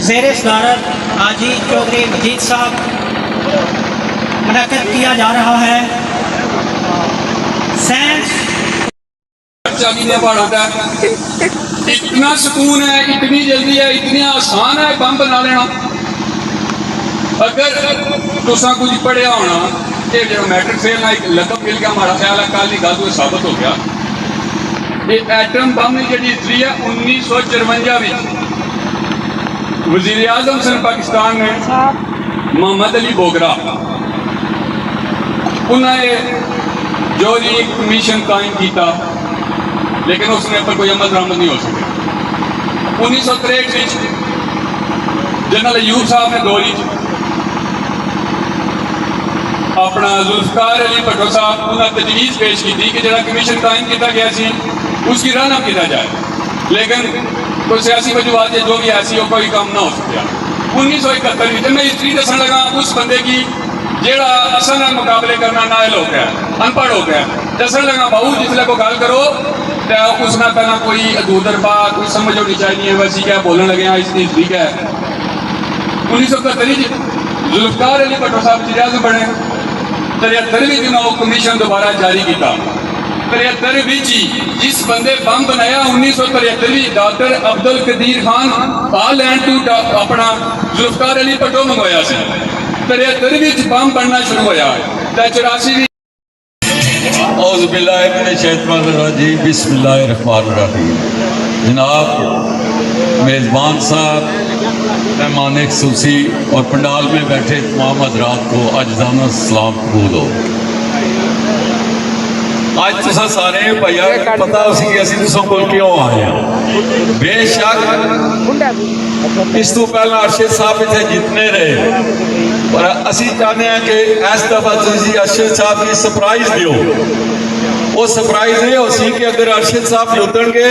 زیر صدارت حاجی چودھری مجید صاحب منعقد کیا جا رہا ہے۔ سائنس ہوتا ہے، اتنا سکون ہے، اتنی جلدی ہے، اتنی آسان ہے بم بنا لینا۔ اگر تساں کچھ پڑھیا ہونا کہ جو میٹرک فیل نہ ایک لقب مل گیا، ہمارا خیال ہے کل ہی گل تو ثابت ہو گیا۔ یہ ایٹم بم کی جڑی ہسٹری ہے 1954 میں وزیر اعظم سن پاکستان نے محمد علی بوگرا انہوں نے جوہری کمیشن قائم کیتا، لیکن اس نے پر کوئی عمل درآمد نہیں ہو سکے۔ 1963 جنرل ایوب صاحب نے دوری اپنا ذوالفقار علی بھٹو صاحب انہیں تجویز پیش کی تھی کہ جڑا کمیشن قائم کیا گیا سی اس کی راہ نہ کیا جائے، لیکن کوئی سیاسی وجوہات ہے جو بھی ایسی ہو کوئی کام نہ ہو سکیا۔ 1971 جب میں ہسٹری دسن لگا اس بندے کی جیڑا اصل نال مقابلے کرنا نائل ہو گیا، ان پڑھ ہو گیا، دسن لگا بہو جسلے کو گل کرو تو اس میں پہلا کوئی ادودر با کوئی سمجھ ہونی چاہیے ویسی کیا بولنے لگے ہیں، اس کی ہسٹری کیا ہے۔ 1971 ذوالفقار علی بھٹو صاحب وزیر اعظم بنے، 73 دنوں وہ کمیشن دوبارہ جاری کیتا۔ 73 جس بندے بم بنایا 1973 ڈاکٹر عبد القدیر خان آلینڈ تو اپنا ذوالفقار علی بھٹو منگوایا سی، 73 بم بننا شروع ہوا۔ 84 اعوذ باللہ من الشیطان الرجیم، بسم اللہ الرحمن الرحیم۔ جناب میزبان صاحب، مہمان خصوصی اور پنڈال میں بیٹھے تمام حضرات کو اجزانہ سلام قبول ہو۔ آج تسا سارے بھائیا پتہ اسی کہ اسی تسا کو کیوں آئے ہیں۔ بے شک اس تو پہلا ارشد صاحب اتنے جتنے رہے، اور اسی چاہتے ہیں کہ اس دفعہ تسی ارشد صاحب کی سپرائز دیو۔ وہ سپرائز یہ ہو سی کہ اگر ارشد صاحب جتن گے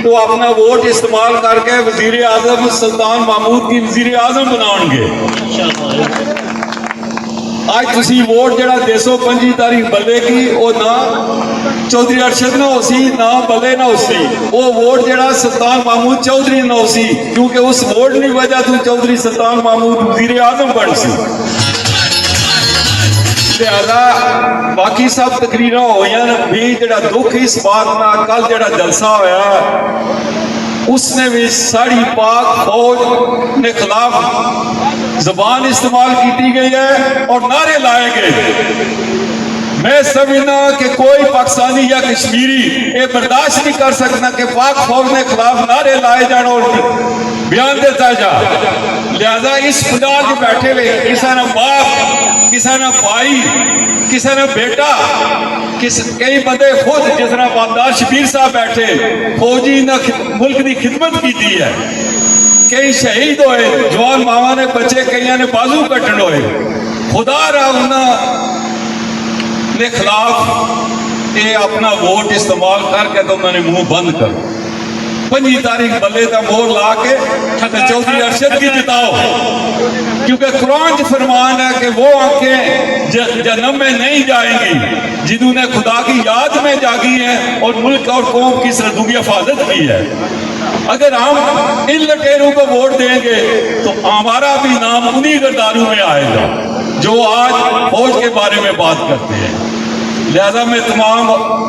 تو اپنا ووٹ استعمال کر کے وزیر اعظم سلطان محمود کی وزیر اعظم بناؤں گے۔ آج تسی ووٹ جڑا 225 تاریخ بلے کی وہ نہ چودھری ارشد نہ ہو سی نہ بلے نہ ہو سی، وہ ووٹ جڑا سلطان محمود چودھری نہ ہو سی، کیونکہ اس ووٹ کی وجہ تو چودھری سلطان محمود وزیر اعظم بن سی۔ لہذا باقی سب تقریریں ہوئی بھی جڑا دکھ اس بات نہ کل جڑا جلسہ ہویا اس نے بھی ساری پاک فوج نے خلاف زبان استعمال کی گئی ہے اور نعرے لائے گئے۔ میں سمجھنا کہ کوئی پاکستانی یا کشمیری یہ برداشت نہیں کر سکتا کہ پاک فوج نے خلاف نعرے لائے جان اور بیان دیتا جا۔ لہذا اس خدا کے بیٹھے ہوئے کسی نہ باپ، کسی نہ بھائی، کسی نہ بیٹا، کئی بندے خود جس طرح بابدار شبیر صاحب بیٹھے فوجی نے ملک کی خدمت کی ہے، کئی شہید ہوئے، جوان ماما نے بچے کئی نے بازو کٹن ہوئے، خدا را انہوں نے خلاف یہ اپنا ووٹ استعمال کر کے تو انہوں نے منہ بند کر 5 تاریخ بلے کا مور لا کے چودھری ارشد کی جتاؤ، کیونکہ قرآن فرمان ہے کہ وہ آنکھیں جہنم میں نہیں جائیں گی جنہوں نے خدا کی یاد میں جاگی ہیں اور ملک اور قوم کی سرحدوں کی حفاظت کی ہے۔ اگر ہم ان لٹیروں کو ووٹ دیں گے تو ہمارا بھی نام انہی غداروں میں آئے گا جو آج فوج کے بارے میں بات کرتے ہیں۔ لہذا میں تمام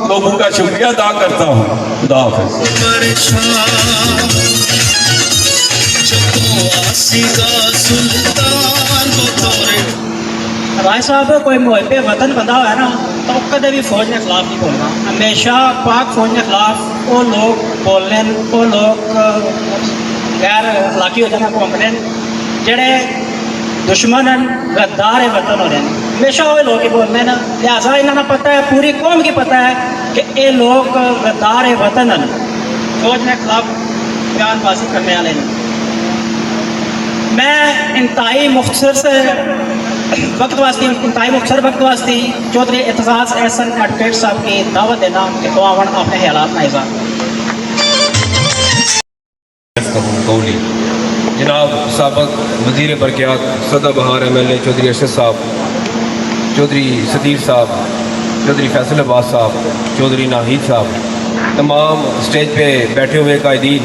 لوگوں کا شکریہ ادا کرتا ہوں۔ خدا حافظ۔ بھائی صاحب کوئی محب وطن بندہ ہوا ہے نا تو کدے بھی فوج کے خلاف نہیں بولنا، ہمیشہ پاک فوج کے خلاف وہ لوگ بولنے، وہ لوگ غیر اخلاقی ہوتے ہیں گھومنے جڑے دشمن غدار وطن ہو رہے ہیں، ہمیشہ وہ لوگ ہی بولنے نا۔ لہٰذا انہوں نے پتہ ہے، پوری قوم کی پتہ ہے کہ یہ لوگ غدار وطن ہیں، فوج کے خلاف بیان بازی کرنے والے ہیں۔ میں انتہائی مختصر وقت واسطے چودھری اعتزاز احسن ایڈوکیٹ صاحب کی دعوت دینا کہ وہ اپنے خیالات کا اظہار۔ جناب سابق وزیر برقیات سدا بہار M L A Chaudhry Arshad صاحب، چودھری ستیر صاحب، چودھری فیصل عباس صاحب، چودھری ناہید صاحب، تمام اسٹیج پہ بیٹھے ہوئے قائدین،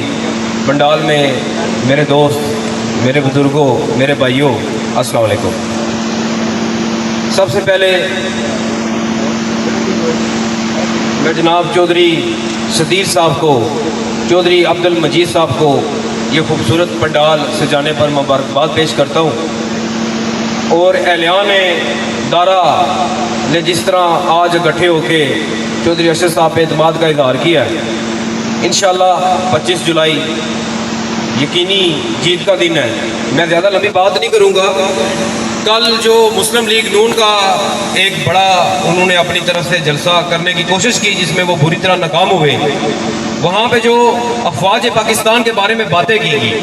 پنڈال میں میرے دوست मेरे बुज़ुर्गों, मेरे भाइयों, अस्सलाम वालेकुम। सबसे पहले मैं जनाब चौधरी सदीर साहब को, चौधरी अब्दुल मजीद साहब को ये खूबसूरत पंडाल सजाने पर मुबारकबाद पेश करता हूँ। और एहलियान दारा ने जिस तरह आज इकट्ठे होके चौधरी अरशद साहब पे एतमाद का इजहार किया है, इंशाअल्लाह 25 जुलाई यकीनी जीत का दिन है। मैं ज़्यादा लंबी बात नहीं करूँगा। कल जो मुस्लिम लीग नून का एक बड़ा उन्होंने अपनी तरफ से जलसा करने की कोशिश की जिसमें वो बुरी तरह नाकाम हुए, वहाँ पे जो अफवाज पाकिस्तान के बारे में बातें की गई,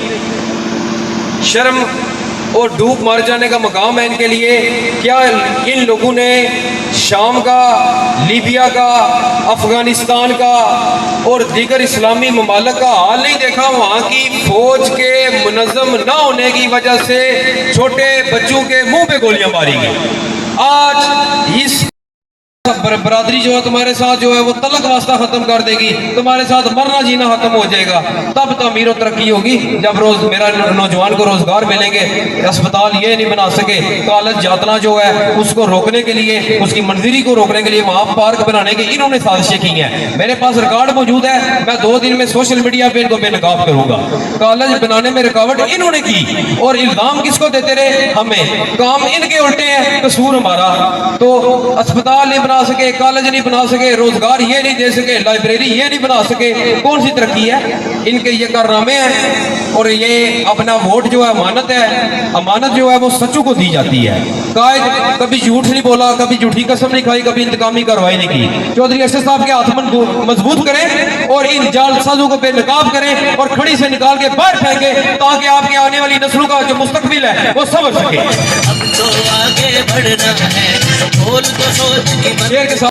शर्म और डूब मर जाने का मकाम है इनके लिए। क्या इन लोगों ने शाम का, लीबिया का, अफ़गानिस्तान का और दीगर इस्लामी ममालिक का हाल नहीं देखा? वहाँ की फ़ौज के मुनज़्ज़म ना होने की वजह से छोटे बच्चों के मुंह पे गोलियां मारी गई। आज इस बरादरी जो है तुम्हारे साथ जो है वो तलक वास्ता खत्म कर देगी, तुम्हारे साथ मरना जीना खत्म हो जाएगा। तब तमीर और तरक्की होगी जब रोज मेरा नौजवान को रोजगार मिलेंगे। अस्पताल ये नहीं बना सके, कॉलेज जातना जो है उसको रोकने के लिए, उसकी मंजूरी को रोकने के लिए वहाँ पार्क बनाने के इन्होंने साजिशें की हैं। मेरे पास रिकॉर्ड मौजूद है, मैं 2 दिन में सोशल मीडिया पे इनको बेनकाब करूंगा। कॉलेज बनाने में रुकावट इन्होंने की और इल्जाम किसको देते रहे? हमें। काम इनके उल्टे हैं, कसूर हमारा। तो अस्पताल नहीं बना सके, कॉलेज नहीं बना सके, रोजगार ये नहीं दे सके, लाइब्रेरी ये नहीं बना सके, कौन सी तरक्की है? इनके ये कारनामे हैं। और ये अपना वोट जो है अमानत है, अमानत जो है वो सच्चों को दी जाती है। कायद कभी झूठ नहीं बोला, कभी झूठी कसम नहीं खाई, कभी इंतकामी कार्रवाई नहीं की। चौधरी अरशद साहब के हाथ मजबूत करें और इन जालसाजों को बेनकाब करें और खड़ी से निकाल के बाहर फेंके ताकि आपकी आने वाली नस्लों का जो मुस्तकबिल है वो समझ सके। अब तो आगे बढ़ना है, बोल तो सोच के शेर के साथ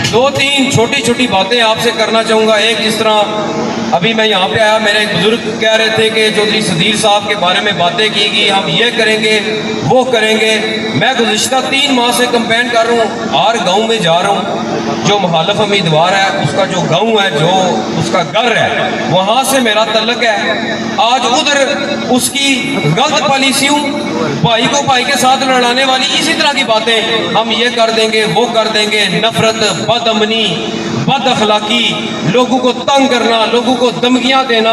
2-3 छोटी छोटी बातें आपसे करना चाहूँगा। एक, जिस तरह अभी मैं यहाँ पे आया, मेरे एक बुजुर्ग कह रहे थे कि चौधरी सदीर साहब के बारे में बातें की गई, हम ये करेंगे वो करेंगे। मैं गुज़िश्ता 3 माह से कंपेन कर रहा हूँ, हर गांव में जा रहा हूँ। जो मुखालिफ उम्मीदवार है उसका जो गांव है, जो उसका घर है, वहाँ से मेरा तल्लक है। आज उधर उसकी गलत पॉलिसियों, भाई को भाई के साथ लड़ाने वाली इसी तरह की बातें, हम ये कर देंगे वो कर देंगे, नफरत, बदअमनी, बद अखलाकी, लोगों को तंग करना, लोगों को धमकियां देना,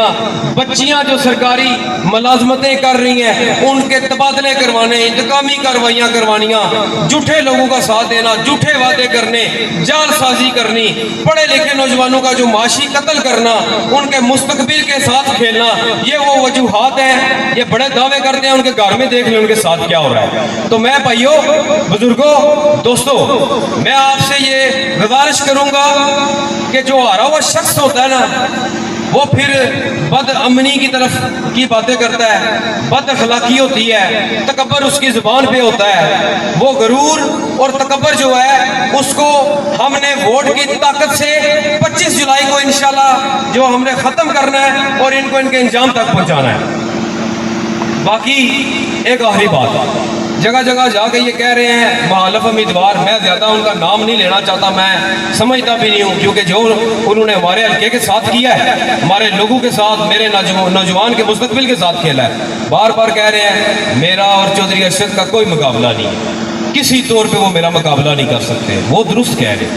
बच्चियां जो सरकारी मुलाजमतें कर रही हैं उनके तबादले करवाने, इंतकामी कार्रवाइयां करवानियां, झूठे लोगों का साथ देना, झूठे वादे करने, जालसाजी करनी, पढ़े लिखे नौजवानों का जो माशी कत्ल करना, उनके मुस्तकबिल के साथ खेलना, ये वो वजूहात हैं। ये बड़े दावे करते हैं, उनके घर में देख लें उनके साथ क्या हो रहा है। तो मैं भाइयों, बुजुर्गों, दोस्तों, मैं आपसे ये गुजारिश करूंगा कि जो हारा हुआ शख्स होता है ना, वो फिर बदअमनी की तरफ की बातें करता है, बद अखलाकी होती है, तकब्बर उसकी जुबान पे होता है। वो गरूर और तकब्बर जो है उसको हमने वोट की ताकत से 25 जुलाई को इंशाल्लाह जो हमने ख़त्म करना है और इनको इनके इंजाम तक पहुंचाना है। बाकी एक आखिरी बात, जगह जगह जाके ये कह रहे हैं मुखालिफ उम्मीदवार, मैं ज़्यादा उनका नाम नहीं लेना चाहता, मैं समझता भी नहीं हूँ, क्योंकि जो उन्होंने हमारे हल्के के साथ किया है, हमारे लोगों के साथ, मेरे नौजवान के मुस्तकबिल के साथ खेला है। बार बार कह रहे हैं मेरा और चौधरी अरशद का कोई मुकाबला नहीं है, किसी तौर पे वो मेरा मुकाबला नहीं कर सकते। वो दुरुस्त कह रहे हैं,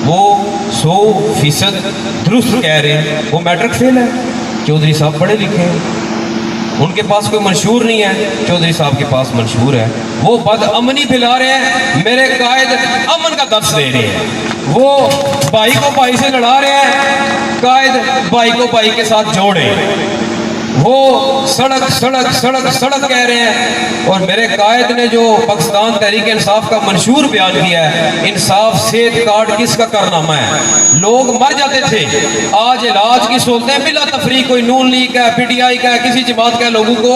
वो 100% दुरुस्त कह रहे हैं। वो मैट्रिक फेल है, चौधरी साहब पढ़े लिखे हैं, उनके पास कोई मंशूर नहीं है, चौधरी साहब के पास मंशूर है। वो बदअमनी फैला रहे हैं, मेरे कायद अमन का दर्स दे रहे हैं। वो भाई को भाई से लड़ा रहे हैं, कायद भाई को भाई के साथ जोड़े। वो सड़क सड़क सड़क सड़क कह रहे हैं। और मेरे कायद ने जो पाकिस्तान तहरीक इंसाफ का मंशूर बयान किया है, इंसाफ सेहत कार्ड किसका कारनामा है? लोग मर जाते थे, आज इलाज की सहूलतें बिला तफरीक, कोई नून लीग का, PTI का, किसी जमात का, लोगों को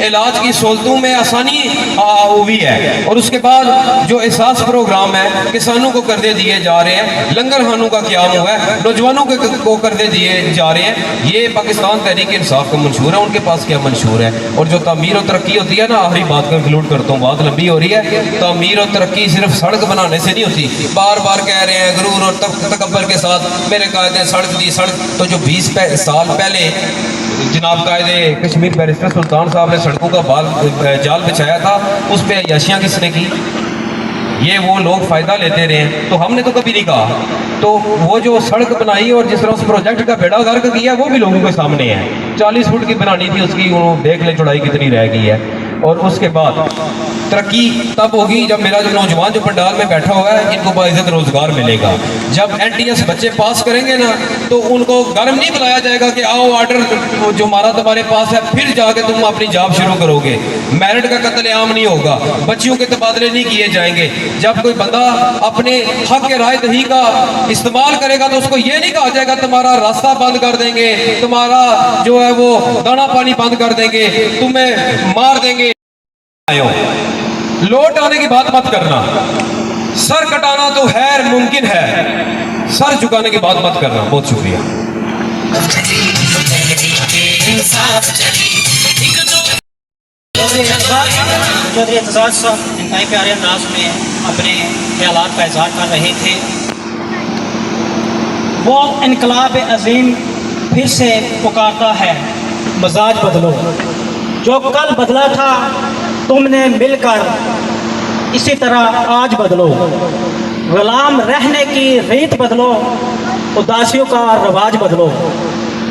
इलाज की सहूलतों में आसानी हुई है। और उसके बाद जो एहसास प्रोग्राम है किसानों को कर्जे दिए जा रहे हैं, लंगर खानों का क्याम हुआ है, नौजवानों को कर्जे दिए जा रहे हैं। ये पाकिस्तान तहरीक इंसाफ का मंशूर है, उनके पास क्या मंशूर है? और जो तामीर और तरक्की होती है ना, आखिरी बात को इंक्लूड करता हूँ, बात लंबी हो रही है। तामीर और तरक्की सिर्फ सड़क बनाने से नहीं होती। बार बार कह रहे हैं गरूर और तकब्बर के साथ मेरे कायदे सड़क दी, सड़क तो जो 20 साल पहले जनाब कायदे कश्मीर बैरिस्टर सुल्तान साहब ने सड़कों का जाल बिछाया था, उस पर अय्याशियाँ किसने की? ये वो लोग फ़ायदा लेते रहे हैं, तो हमने तो कभी नहीं कहा। तो वो जो सड़क बनाई और जिस तरह उस प्रोजेक्ट का बेड़ा गर्क किया वो भी लोगों के सामने है। 40 फुट की बनानी थी, उसकी देख ले चौड़ाई कितनी रह गई है। और उसके बाद तरक्की तब होगी जब मेरा जो नौजवान जो पंडाल में बैठा हुआ है इनको बाइज्जत रोज़गार मिलेगा। जब NTS बच्चे पास करेंगे ना तो उनको गर्म नहीं बुलाया जाएगा कि आओ ऑर्डर जो हमारा तुम्हारे पास है फिर जाके तुम अपनी जॉब शुरू करोगे। मेरिट का कत्लेआम नहीं होगा, बच्चियों के तबादले नहीं किए जाएंगे। जब कोई बंदा अपने हक के राय दही का इस्तेमाल करेगा तो उसको ये नहीं कहा जाएगा तुम्हारा रास्ता बंद कर देंगे, तुम्हारा जो है वो दाना पानी बंद कर देंगे, तुम्हें मार देंगे। लौट आने की बात मत करना, सर कटाना तो खैर मुमकिन है, सर झुकाने की बात मत करना। बहुत शुक्रिया। चौधरी एतजाज साहब इंतहाई प्यारे अंदाज में अपने ख्यालात का इजहार कर रहे थे। वो इनकलाब अजीम फिर से पुकारता है, मजाज बदलो। जो कल बदला था तुमने मिलकर, इसी तरह आज बदलो। गुलाम रहने की रीत बदलो, उदासियों का रवाज बदलो।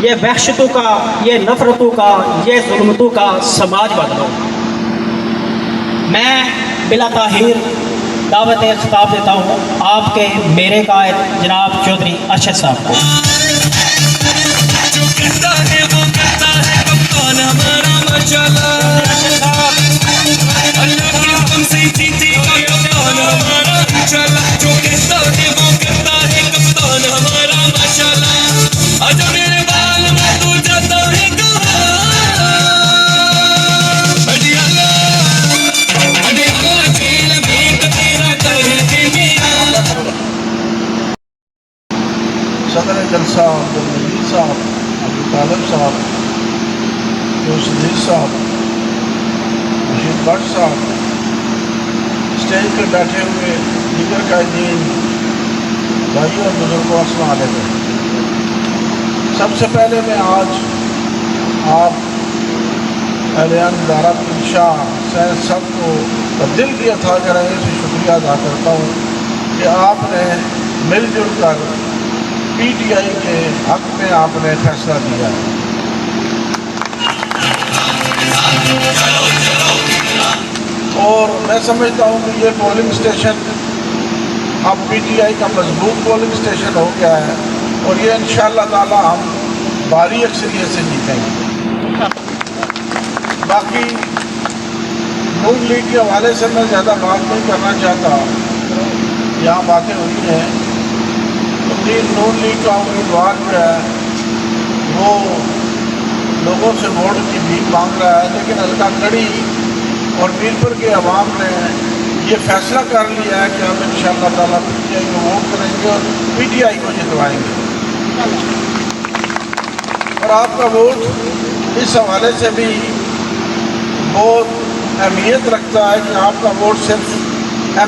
ये वहशतों का, ये नफरतों का, ये जुल्मतों का समाज बदलो। मैं बिला ताहीर दावत खिताब देता हूँ आपके मेरे कायद जनाब चौधरी अरशद साहब को। सदर जलसा अब्दुल नजीर साहब, अब्दुल तालिब साहब, सदीर साहब, रशीद भट्ट साहब, स्टेज पर बैठे हुए दीगर कायदीन भाइयों और बुजुर्गों, अस्सलाम वालेकुम। सबसे पहले मैं आज आप अहलियान दारा शाह सैयद सब को दिल की अथा कराने से शुक्रिया अदा करता हूँ कि आपने मिलजुल कर PTI के हक में आपने फैसला दिया है। और मैं समझता हूँ कि ये पोलिंग स्टेशन अब PTI का मजबूत पोलिंग स्टेशन हो गया है और ये इंशाअल्लाह ताला हम भारी अक्सरियत से जीतेंगे। बाकी नून लीग के हवाले से मैं ज़्यादा बात नहीं करना चाहता, यहाँ बातें हुई हैं। नून लीग का उम्मीदवार जो है वो लोगों से वोट की भीख मांग रहा है, लेकिन हल्का कड़ी और मीरपुर के अवाम ने ये फैसला कर लिया है कि हम इंशाअल्लाह ताला PTI को वोट करेंगे और PTI को जितवाएंगे। और आपका वोट इस हवाले से भी बहुत अहमियत रखता है कि आपका वोट सिर्फ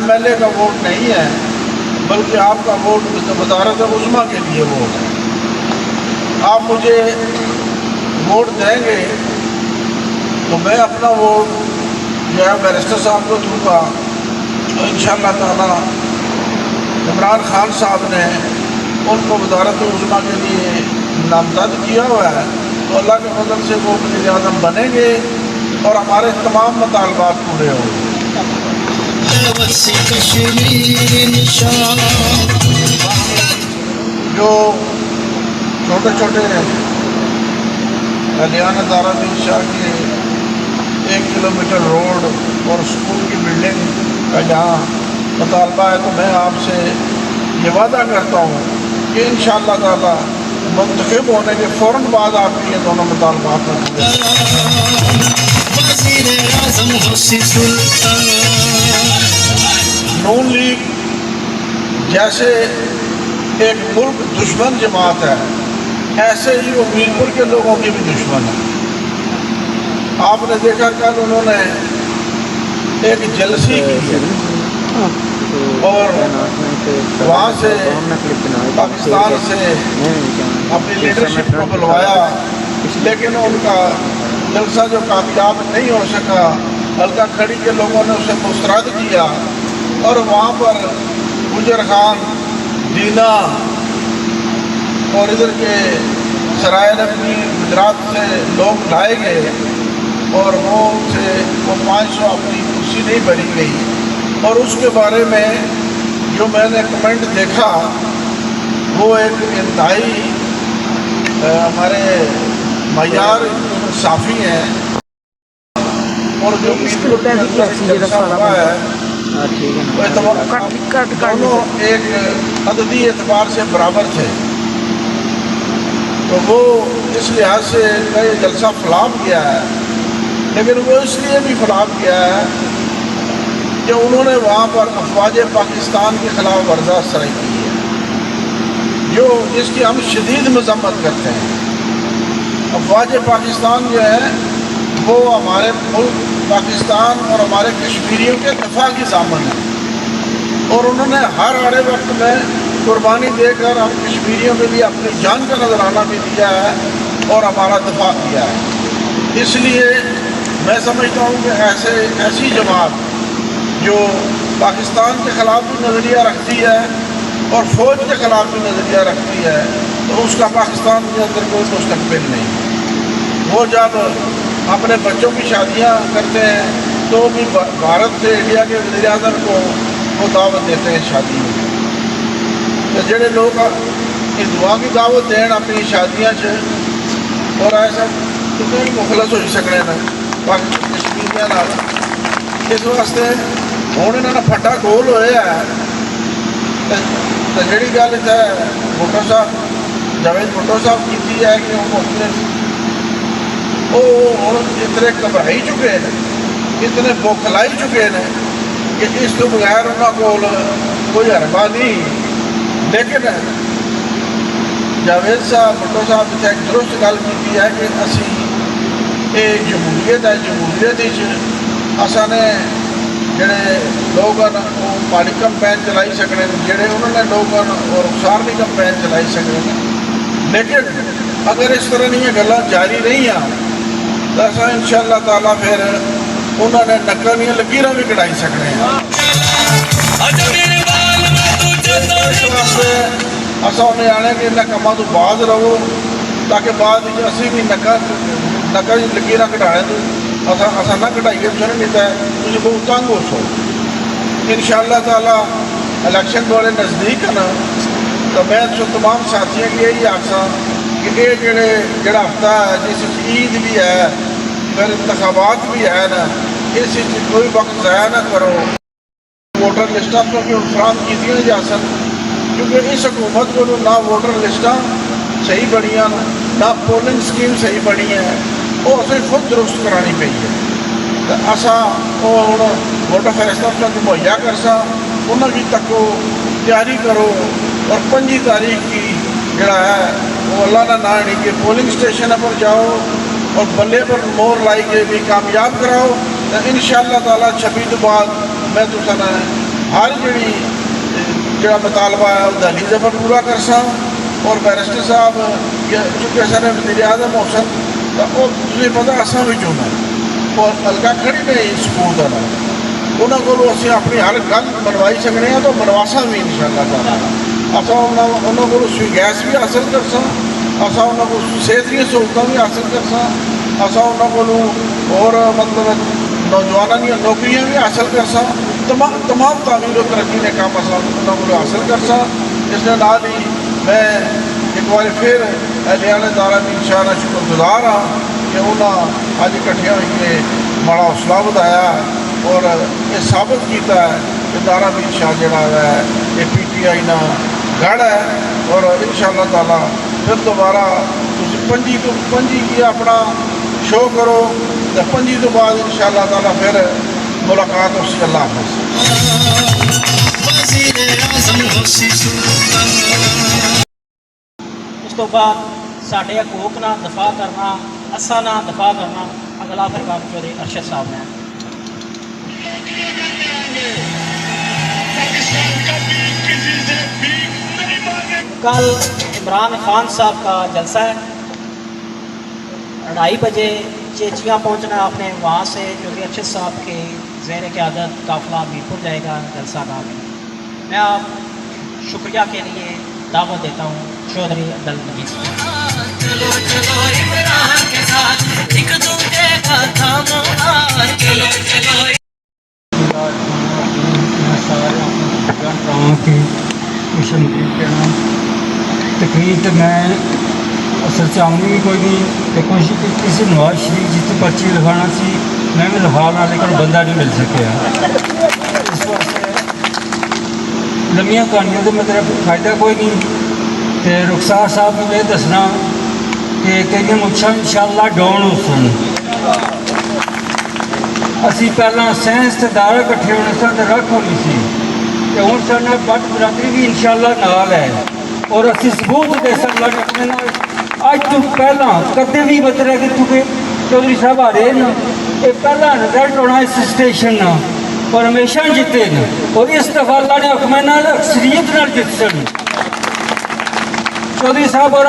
MLA का वोट नहीं है, बल्कि आपका वोट वज़ारत उज़्मा के लिए वोट है। आप मुझे वोट देंगे तो मैं अपना वोट जो है बैरिस्टर साहब को दूँगा। तो इंशाअल्लाह ताला इमरान खान साहब ने उनको वज़ारत उज़्मा के लिए नामज़द किया हुआ है, तो अल्लाह के फज़ल से वो वज़ीर आज़म बनेंगे और हमारे तमाम मुतालबात पूरे होंगे। जो छोटे छोटे अहलियान दारा शाह के 1 किलोमीटर रोड और स्कूल की बिल्डिंग का जहाँ मुतालबा है, तो मैं आपसे ये वादा करता हूँ कि इंशाअल्लाह ताला मुंतखब होने के फ़ौरन बाद आपके ये दोनों मुतालबात नून लीग जैसे एक मुल्क दुश्मन जमात है, ऐसे ही वो मीरपुर के लोगों की भी दुश्मन है। आपने देखा कल उन्होंने एक जलसी की और वहाँ से पाकिस्तान से अपनी लीडरशिप को बुलवाया लेकिन उनका जलसा जो कामयाब नहीं हो सका, हल्का खड़ी के लोगों ने उसे मुस्तरद किया और वहाँ पर गुजर खान, दीना और इधर के सराय नबी गुजरात से लोग लाए गए और वो 500 अपनी कुर्सी नहीं भरी गई। और उसके बारे में जो मैंने कमेंट देखा वो एक इंतहाई हमारे मयार साफ़ी हैं और जो हुआ है दोनों एक अददी एतबार से बराबर थे। तो वो इस लिहाज से ये जलसा फलाप किया है, लेकिन वो इसलिए भी फलाप किया है कि उन्होंने वहाँ पर अफवाज पाकिस्तान के ख़िलाफ़ वर्ज़ा सराई की है, जो जिसकी हम शदीद मज़म्मत करते हैं। अफवाज पाकिस्तान जो है वो हमारे मुल्क पाकिस्तान और हमारे कश्मीरियों के दफा की सामन है और उन्होंने हर आड़े वक्त में कुर्बानी देकर हम कश्मीरियों के लिए अपनी जान का नजराना भी दिया है और हमारा दफा किया है। इसलिए मैं समझता हूँ कि ऐसी जमात जो पाकिस्तान के ख़िलाफ़ भी नज़रिया रखती है और फ़ौज के ख़िलाफ़ भी नज़रिया रखती है, तो उसका पाकिस्तान के अंदर कोई मुस्तक़बिल नहीं। वो जब अपने बच्चों की शादियाँ करते हैं तो भी भारत से इंडिया के वज़ीर-ए-आज़म को वो दावत देते हैं शादी में। तो जोड़े लोग दुआ की दावत दें अपनी शादियाँ और ऐसा कितने मुखलस हो सकते हैं कश्मीरिया नाल। इस वास्ते हुण इन्होंने फट्टा गोल होया है। तो जी गल इत्थे भुट्टो साहब जावेद भुट्टो साहब की है कि वो हुण इतने घबराई चुके हैं, इतने बौखलाई चुके हैं कि इस तो बगैर उन्होंने कोल कोई हरबा नहीं। लेकिन जावेद साहब भुट्टो साहब इतने एक दुरुस्त गल की है कि असी ये जमहूरीत है, जमहूरीत असा ने जोड़े लोग वो माड़ी कंपेन चलाई सकते हैं, जोड़े उन्होंने लोग और उसारनी कंपेन चलाई सकते हैं। लेकिन अगर इस तरह दी गल्लां जारी रही तो असा इंशाअल्लाह ताला फिर उन्होंने नक्कां दीयां लकीरां भी कढ़ाई सकते हैं। इस वास्ते असा उन्हें आने कि इन्होंने कामों तो बाज रहो, ताकि बाद असी भी नक्कां की लकीरां कढ़ाने तो असा ना कढ़ाइए, तुसें नहीं तो तुम बहुत तंग हो सो। इंशाअल्लाह ताला इलेक्शन बड़े नज़दीक हैं, तो मैं तमाम साथियों की यही आखसा कि ये जोड़ा हफ्ता है जिस ईद भी है फिर इंतखाबात भी है ना, इस कोई वक्त ज़ाया ना करो। वोटर लिस्टां क्योंकि फराम की नहीं जा सकती, क्योंकि इस हुकूमत को ना वोटर लिस्टां सही बनिया ना पोलिंग स्कीम सही बनी है, वो असें खुद दुरुस्त करानी पई है। तो असा हुण वोटर फैसला तक मुहैया करसा, उन्होंने तको तैयारी करो और 5 तारीख की जोड़ा है वो अल्लाह का ना नहीं कि पोलिंग स्टेशन पर जाओ और बल्ले पर मोहर लाई के भी कामयाब कराओ। तो इंशाअल्लाह ताला 26 तो बाद मैं तुसा हर जी जो मुतालबा है वह दहलीज़ पर पूरा करसा। और बैरिस्टर साहब चूँकि सारे वज़ीर-ए-आज़म हो सन तो तुझे पता असा भी चुना और हल्का खड़ी नहीं सकूत है उन्होंने को असी अपनी हर गल मनवाई सकते हैं, तो मनवासा भी इंशाअल्लाह ताला। असा उन्होंने को गैस भी हासिल करसा, असा उन्होंने को सेहत दी सहूलतां भी हासिल करसा, असा उन्होंने को और मतलब नौजवानों दी नौकरियां भी हासिल करसा, तमाम तामीर और तरक्की ने काम असा उन्होंने को हासिल करसा। इसके नाल ही मैं एक बार फिर अहलियाने दारा भी इंशाअल्लाह शुक्रगुजार हाँ कि उन्होंने अज इकट्ठे होकर बड़ा हौसला बढ़ाया और ये साबित किया है कि दारा भी शाह जोड़ा है ये PTI ना गढ़ है। और इंशाअल्लाह ताला फिर दोबारा तुम 25 की अपना शो करो, तो 25 तो बाद इंशाअल्लाह ताला फिर मुलाकात हो। अल्लाह उस तो बाद साढ़े हकूक ना दफा करना, असा ना दफा करना, अगला फिर काम चौधरी अरशद साहब ने। कल इमरान खान साहब का जलसा है 2:30 बजे चेचियाँ पहुँचना है आपने, वहाँ से चौधरी अरशद साहब के ज़ेर क़यादत काफ़िला मीरपुर जाएगा जलसा गाह में। मैं आप शुक्रिया के लिए दावत देता हूँ चौधरी अब्दुल नबी साहब। चलो चलो इमरान के साथ एक दूसरे का थामो हाथ, चलो चलो मैं सारे अपने की मिशन करना तकरीर तो मैं असल चाहूँगी कोई नहीं तो कोशिश की सी नवाज शरीफ जितनी पर्ची लिखाना सी मैं भी लिखा ला लेकिन बंदा नहीं मिल सकिया। इस वास्ते लम्बियां कहानियां तो मतलब फायदा कोई नहीं। तो रुखसार साहब ने ये दसना कि कई मुच्छा इंशाल्लाह डाउन हो सन असी पहला साइंस के दायरा इकट्ठे होने से रख होनी सी तो हूँ साढ़े बट बरादरी भी इंशाल्लाह नाल है और असी सबूत दे सकते अपने अज तो पहला कदे भी बदले कि चुके चौधरी साहब आ रहे हैं ये पहला रिजल्ट होना इस स्टेशन ना और हमेशा जीते न और इस दफा अल्लाह ने हुक्म नाल अक्सरियत नाल जित सन। चौधरी साहब और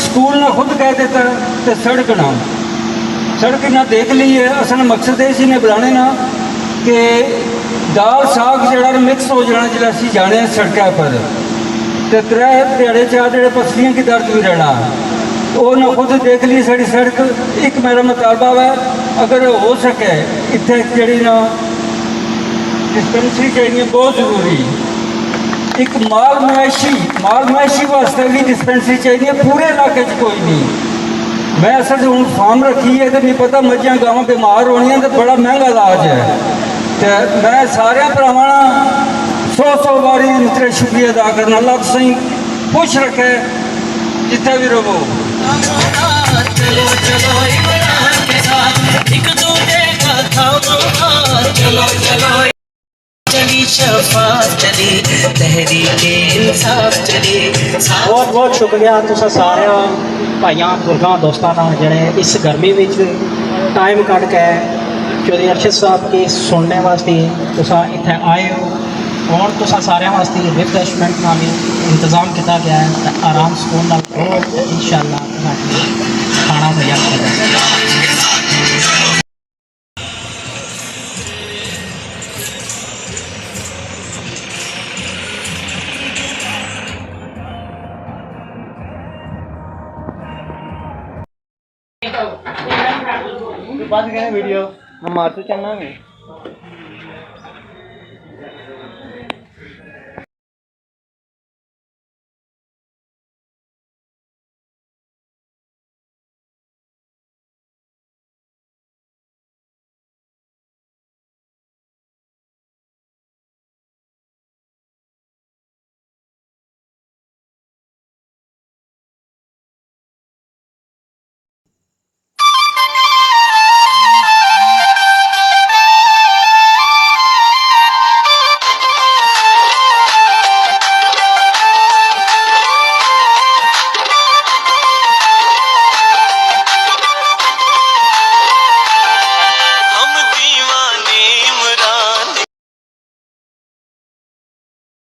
स्कूल ने खुद कह देता तो सड़क ना देख ली है। असल मकसद ये ने बुलाने ना कि दाल साग जरा मिक्स हो जाना जो असी जाने सड़कों पर तो 3 दिहाड़े 4 दिहाड़े पसलियाँ की दर्द भी रहना वो ना खुद देख ली साड़ी सड़क। एक मेरा मुतालबा है अगर हो सके इतने जी ना डिस्पेंसरी चाहिए बहुत ज़रूरी। एक माल मवेशी वास्ते भी डिस्पेंसरी चाहिए पूरे इलाके कोई नहीं। मैं असल हूँ फार्म रखी है तो नहीं पता मझियाँ गावां बीमार होनी तो बड़ा महंगा इलाज है। तो मैं सारे भरावां 100 बारी मतलब शुक्रिया अदा करना। अल्लाह तुसीं खुश रखे जिथे भी रहो। चलो चलो इमरान के साथ एक दूसरे का थामो हाथ, चलो चलो चली शफात चली तहरीक इंसाफ चली बहुत बहुत शुक्रिया तुसा सारे भाइयों बुजुर्गों दोस्तों का जेह्ड़े इस गर्मी विच टाइम कढ़ के चौधरी अरशद साहब की सुनने वास्ते तुसा इत्थे आए हो और तुसा सारे वास्ते रिफ्रेशमेंट का भी इंतज़ाम किया गया है। तो आराम सुकून नाल इंशाअल्लाह खाना मुहैया किया जाएगा। बाद वीडियो मैं मारते चलना